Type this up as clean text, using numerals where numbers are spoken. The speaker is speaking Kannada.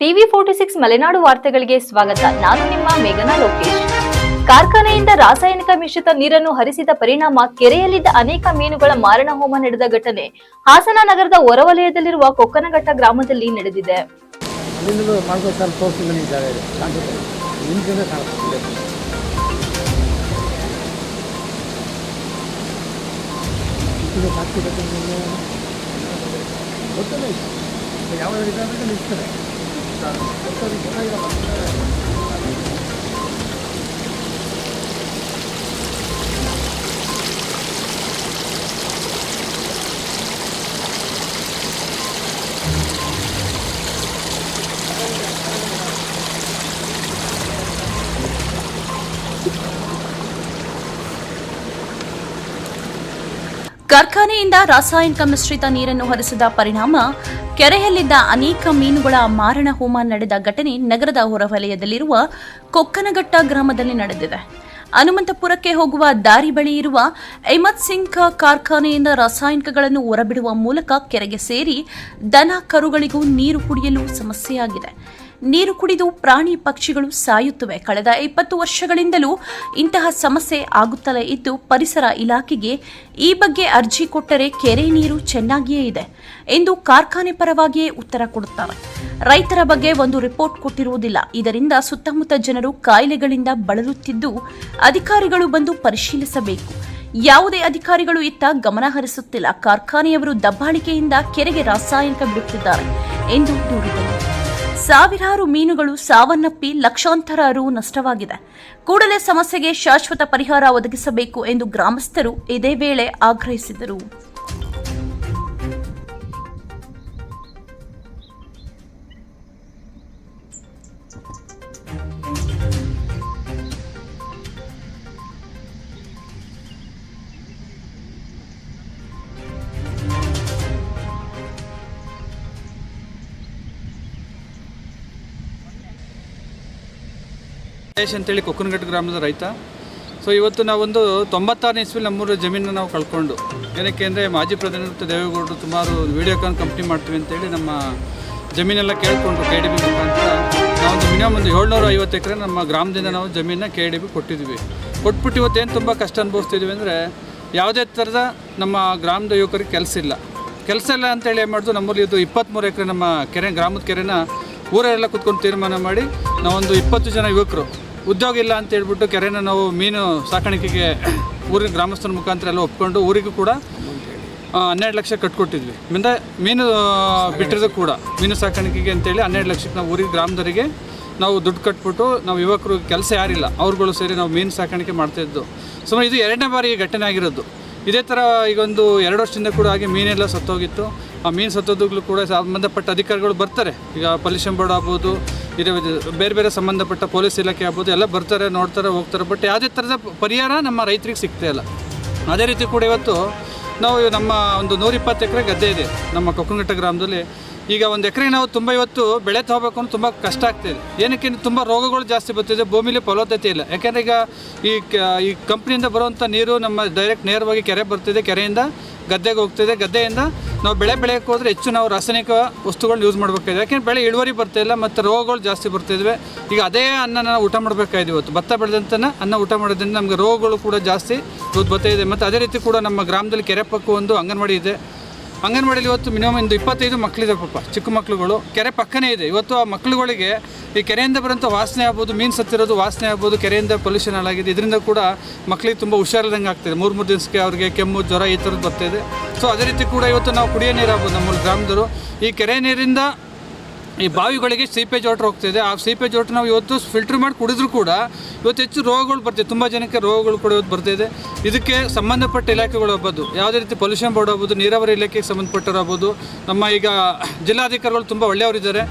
ಟಿವಿ46 ಮಲೆನಾಡು ವಾರ್ತೆಗಳಿಗೆ ಸ್ವಾಗತ. ನಾನು ನಿಮ್ಮ ಮೇಘನಾ ಲೋಕೇಶ್. ಕಾರ್ಖಾನೆಯಿಂದ ರಾಸಾಯನಿಕ ಮಿಶ್ರಿತ ನೀರನ್ನು ಹರಿಸಿದ ಪರಿಣಾಮ ಕೆರೆಯಲ್ಲಿದ್ದ ಅನೇಕ ಮೀನುಗಳ ಮಾರಣಹೋಮ ನಡೆದ ಘಟನೆ ಹಾಸನ ನಗರದ ಹೊರವಲಯದಲ್ಲಿರುವ ಕೊಕ್ಕನಘಟ್ಟ ಗ್ರಾಮದಲ್ಲಿ ನಡೆದಿದೆ. ಕಾರ್ಖಾನೆಯಿಂದ ರಾಸಾಯನಿಕ ಮಿಶ್ರಿತ ನೀರನ್ನು ಹರಿಸಿದ ಪರಿಣಾಮ ಕೆರೆಯಲ್ಲಿದ್ದ ಅನೇಕ ಮೀನುಗಳ ಮಾರಣ ಹೋಮ ನಡೆದ ಘಟನೆ ನಗರದ ಹೊರವಲಯದಲ್ಲಿರುವ ಕೊಕ್ಕನಘಟ್ಟ ಗ್ರಾಮದಲ್ಲಿ ನಡೆದಿದೆ. ಹನುಮಂತಪುರಕ್ಕೆ ಹೋಗುವ ದಾರಿ ಬಳಿ ಇರುವ ಅಹ್ಮದ್ ಸಿಂಗ್ ಕಾರ್ಖಾನೆಯಿಂದ ರಾಸಾಯನಿಕಗಳನ್ನು ಹೊರಬಿಡುವ ಮೂಲಕ ಕೆರೆಗೆ ಸೇರಿ ದನ ಕರುಗಳಿಗೂ ನೀರು ಕುಡಿಯಲು ಸಮಸ್ಯೆಯಾಗಿದೆ. ನೀರು ಕುಡಿದು ಪ್ರಾಣಿ ಪಕ್ಷಿಗಳು ಸಾಯುತ್ತವೆ. ಕಳೆದ 20 ವರ್ಷಗಳಿಂದಲೂ ಇಂತಹ ಸಮಸ್ಯೆ ಆಗುತ್ತಲೇ ಇದ್ದು ಪರಿಸರ ಇಲಾಖೆಗೆ ಈ ಬಗ್ಗೆ ಅರ್ಜಿ ಕೊಟ್ಟರೆ ಕೆರೆ ನೀರು ಚೆನ್ನಾಗಿಯೇ ಇದೆ ಎಂದು ಕಾರ್ಖಾನೆ ಪರವಾಗಿಯೇ ಉತ್ತರ ಕೊಡುತ್ತಾರೆ. ರೈತರ ಬಗ್ಗೆ ಒಂದು ರಿಪೋರ್ಟ್ ಕೊಟ್ಟಿರುವುದಿಲ್ಲ. ಇದರಿಂದ ಸುತ್ತಮುತ್ತ ಜನರು ಕಾಯಿಲೆಗಳಿಂದ ಬಳಲುತ್ತಿದ್ದು ಅಧಿಕಾರಿಗಳು ಬಂದು ಪರಿಶೀಲಿಸಬೇಕು. ಯಾವುದೇ ಅಧಿಕಾರಿಗಳು ಇತ್ತ ಗಮನ ಹರಿಸುತ್ತಿಲ್ಲ. ಕಾರ್ಖಾನೆಯವರು ದಬ್ಬಾಳಿಕೆಯಿಂದ ಕೆರೆಗೆ ರಾಸಾಯನಿಕ ಬಿಡುತ್ತಿದ್ದಾರೆ ಎಂದು ದೂರಿದರು. ಸಾವಿರಾರು ಮೀನುಗಳು ಸಾವನ್ನಪ್ಪಿ ಲಕ್ಷಾಂತರ ರು ನಷ್ಟವಾಗಿದೆ. ಕೂಡಲೇ ಸಮಸ್ಯೆಗೆ ಶಾಶ್ವತ ಪರಿಹಾರ ಒದಗಿಸಬೇಕು ಎಂದು ಗ್ರಾಮಸ್ಥರು ಇದೇ ವೇಳೆ ಆಗ್ರಹಿಸಿದರು. ಅಂತೇಳಿ ಕೊಕ್ಕನಘಟ್ಟ ಗ್ರಾಮದ ರೈತ. ಸೊ ಇವತ್ತು ನಾವೊಂದು 96ನೇ ಇಸ್ವಿಲಿ ನಮ್ಮೂರ ಜಮೀನನ್ನು ನಾವು ಕಳ್ಕೊಂಡು, ಏನಕ್ಕೆ ಅಂದರೆ ಮಾಜಿ ಪ್ರಧಾನಮಂತ್ರಿ ದೇವೇಗೌಡರು ಸುಮಾರು ವಿಡಿಯೋಕಾನ್ ಕಂಪ್ನಿ ಮಾಡ್ತೀವಿ ಅಂತೇಳಿ ನಮ್ಮ ಜಮೀನೆಲ್ಲ ಕೇಳಿಕೊಂಡು KDB ಮುಖಾಂತರ ನಾವೊಂದು ಮಿನಿಮಮ್ ಒಂದು 750 ಎಕರೆ ನಮ್ಮ ಗ್ರಾಮದಿಂದ ನಾವು ಜಮೀನನ್ನ KDB ಕೊಟ್ಟಿದ್ವಿ. ಕೊಟ್ಬಿಟ್ಟು ಇವತ್ತೇನು ತುಂಬ ಕಷ್ಟ ಅನುಭವಿಸ್ತಿದ್ವಿ ಅಂದರೆ ಯಾವುದೇ ಥರದ ನಮ್ಮ ಗ್ರಾಮದ ಯುವಕರಿಗೆ ಕೆಲಸ ಇಲ್ಲ ಅಂತೇಳಿ ಏನು ಮಾಡಿದ್ರು, ನಮ್ಮಲ್ಲಿ ಇದು 23 ಎಕರೆ ನಮ್ಮ ಕೆರೆ ಗ್ರಾಮದ ಕೆರೆನ ಊರೆಲ್ಲ ಕೂತ್ಕೊಂಡು ತೀರ್ಮಾನ ಮಾಡಿ ನಾವೊಂದು 20 ಜನ ಯುವಕರು ಉದ್ಯೋಗ ಇಲ್ಲ ಅಂತ ಹೇಳ್ಬಿಟ್ಟು ಕೆರೆನ ನಾವು ಮೀನು ಸಾಕಾಣಿಕೆಗೆ ಊರಿನ ಗ್ರಾಮಸ್ಥರ ಮುಖಾಂತರ ಎಲ್ಲ ಒಪ್ಕೊಂಡು ಊರಿಗೂ ಕೂಡ 12 ಲಕ್ಷ ಕಟ್ಕೊಟ್ಟಿದ್ವಿ. ಮುಂದೆ ಮೀನು ಬಿಟ್ಟಿರೋದು ಕೂಡ ಮೀನು ಸಾಕಾಣಿಕೆಗೆ ಅಂತೇಳಿ 12 ಲಕ್ಷಕ್ಕೆ ನಾವು ಊರಿಗೆ ಗ್ರಾಮದವರಿಗೆ ನಾವು ದುಡ್ಡು ಕಟ್ಬಿಟ್ಟು ನಾವು ಯುವಕರು ಕೆಲಸ ಯಾರಿಲ್ಲ ಅವ್ರುಗಳು ಸೇರಿ ನಾವು ಮೀನು ಸಾಕಾಣಿಕೆ ಮಾಡ್ತಾಯಿದ್ದು. ಸುಮಾರು ಇದು 2ನೇ ಬಾರಿ ಈ ಘಟನೆ ಆಗಿರೋದು. ಇದೇ ಥರ ಈಗ ಒಂದು 2 ವರ್ಷದಿಂದ ಕೂಡ ಹಾಗೆ ಮೀನೆಲ್ಲ ಸತ್ತೋಗಿತ್ತು. ಆ ಮೀನು ಸತ್ತೋದಾಗಲೂ ಕೂಡ ಸಂಬಂಧಪಟ್ಟ ಅಧಿಕಾರಿಗಳು ಬರ್ತಾರೆ. ಈಗ ಪೊಲ್ಯೂಷನ್ ಬೋರ್ಡ್ ಆಗ್ಬೋದು, ಬೇರೆ ಬೇರೆ ಸಂಬಂಧಪಟ್ಟ ಪೊಲೀಸ್ ಇಲಾಖೆ ಆಗ್ಬೋದು, ಎಲ್ಲ ಬರ್ತಾರೆ, ನೋಡ್ತಾರೆ, ಹೋಗ್ತಾರೆ. ಬಟ್ ಯಾವುದೇ ಥರದ ಪರಿಹಾರ ನಮ್ಮ ರೈತರಿಗೆ ಸಿಗ್ತಾ ಇಲ್ಲ. ಅದೇ ರೀತಿ ಕೂಡ ಇವತ್ತು ನಾವು ನಮ್ಮ ಒಂದು 120 ಎಕರೆ ಗದ್ದೆ ಇದೆ ನಮ್ಮ ಕೊಕ್ಕನಘಟ್ಟ ಗ್ರಾಮದಲ್ಲಿ. ಈಗ ಒಂದು ಎಕರೆ ನಾವು ತುಂಬ ಇವತ್ತು ಬೆಳೆ ತಗೋಬೇಕು ಅಂದ್ರೆ ತುಂಬ ಕಷ್ಟ ಆಗ್ತಾಯಿದೆ. ಏನಕ್ಕೆ ತುಂಬ ರೋಗಗಳು ಜಾಸ್ತಿ ಬರ್ತಿದೆ, ಭೂಮಿಲಿ ಫಲವತ್ತತೆ ಇಲ್ಲ. ಯಾಕೆಂದರೆ ಈಗ ಈ ಕಂಪ್ನಿಯಿಂದ ಬರುವಂಥ ನೀರು ನಮ್ಮ ನೇರವಾಗಿ ಕೆರೆ ಬರ್ತಿದೆ, ಕೆರೆಯಿಂದ ಗದ್ದೆಗೆ ಹೋಗ್ತಿದೆ. ಗದ್ದೆಯಿಂದ ನಾವು ಬೆಳೆಯೋಕ್ಕೆ ಹೋದರೆ ಹೆಚ್ಚು ನಾವು ರಾಸಾಯನಿಕ ವಸ್ತುಗಳನ್ನ ಯೂಸ್ ಮಾಡಬೇಕಾಗಿದೆ. ಯಾಕೆಂದರೆ ಬೆಳೆ ಇಳುವರಿ ಬರ್ತಾಯಿಲ್ಲ ಮತ್ತು ರೋಗಗಳು ಜಾಸ್ತಿ ಬರ್ತಿದ್ವಿ. ಈಗ ಅದೇ ಅನ್ನ ನಾವು ಊಟ ಮಾಡಬೇಕಾಗಿದೆ. ಇವತ್ತು ಭತ್ತ ಬೆಳೆದಂತನ ಅನ್ನ ಊಟ ಮಾಡೋದ್ರಿಂದ ನಮಗೆ ರೋಗಗಳು ಕೂಡ ಜಾಸ್ತಿ ಬರ್ತಾಯಿದೆ. ಮತ್ತು ಅದೇ ರೀತಿ ಕೂಡ ನಮ್ಮ ಗ್ರಾಮದಲ್ಲಿ ಕೆರೆ ಪಕ್ಕ ಒಂದು ಅಂಗನವಾಡಿ ಇದೆ. ಅಂಗನವಾಡಿಯಲ್ಲಿ ಇವತ್ತು ಮಿನಿಮಮ್ ಒಂದು 25 ಮಕ್ಕಳಿದೆ ಪಾಪ, ಚಿಕ್ಕ ಮಕ್ಕಳುಗಳು. ಕೆರೆ ಪಕ್ಕನೇ ಇದೆ. ಇವತ್ತು ಆ ಮಕ್ಕಳುಗಳಿಗೆ ಈ ಕೆರೆಯಿಂದ ಬರೋಂಥ ವಾಸನೆ ಆಗ್ಬೋದು, ಮೀನು ಸತ್ತಿರೋದು ವಾಸನೆ ಆಗ್ಬೋದು, ಕೆರೆಯಿಂದ ಪೊಲ್ಯೂಷನ್ ಹಾಳಾಗಿದೆ. ಇದರಿಂದ ಕೂಡ ಮಕ್ಕಳಿಗೆ ತುಂಬ ಹುಷಾರಿಲ್ದಂಗೆ ಆಗ್ತಾಯಿದೆ. 3 ದಿವಸಕ್ಕೆ ಅವ್ರಿಗೆ ಕೆಮ್ಮು, ಜ್ವರ ಈ ಥರದ್ದು ಬರ್ತಾಯಿದೆ. ಸೊ ಅದೇ ರೀತಿ ಕೂಡ ಇವತ್ತು ನಾವು ಕುಡಿಯೋ ನೀರು ಆಗ್ಬೋದು, ನಮ್ಮ ಗ್ರಾಮದವರು ಈ ಕೆರೆ ನೀರಿಂದ ಈ ಬಾವಿಗಳಿಗೆ ಸೀಪೇಜ್ ವಾಟರ್ ಹೋಗ್ತಿದೆ. ಆ ಸೀಪೇಜ್ ವಾಟರ್ ನಾವು ಇವತ್ತು ಫಿಲ್ಟ್ರ್ ಮಾಡಿ ಕುಡಿದ್ರೂ ಕೂಡ ಇವತ್ತು ಹೆಚ್ಚು ರೋಗಗಳು ಬರ್ತಿದೆ. ತುಂಬ ಜನಕ್ಕೆ ರೋಗಗಳು ಕೂಡ ಇವತ್ತು ಬರ್ತಾಯಿದೆ. ಇದಕ್ಕೆ ಸಂಬಂಧಪಟ್ಟ ಇಲಾಖೆಗಳು ಆಗ್ಬೋದು, ಯಾವುದೇ ರೀತಿ ಪೊಲ್ಯೂಷನ್ ಬೋರ್ಡ್ ಆಗ್ಬೋದು, ನೀರಾವರಿ ಇಲಾಖೆಗೆ ಸಂಬಂಧಪಟ್ಟರು ಆಗ್ಬೋದು, ನಮ್ಮ ಈಗ ಜಿಲ್ಲಾಧಿಕಾರಿಗಳು ತುಂಬ ಒಳ್ಳೆಯವರಿದ್ದಾರೆ.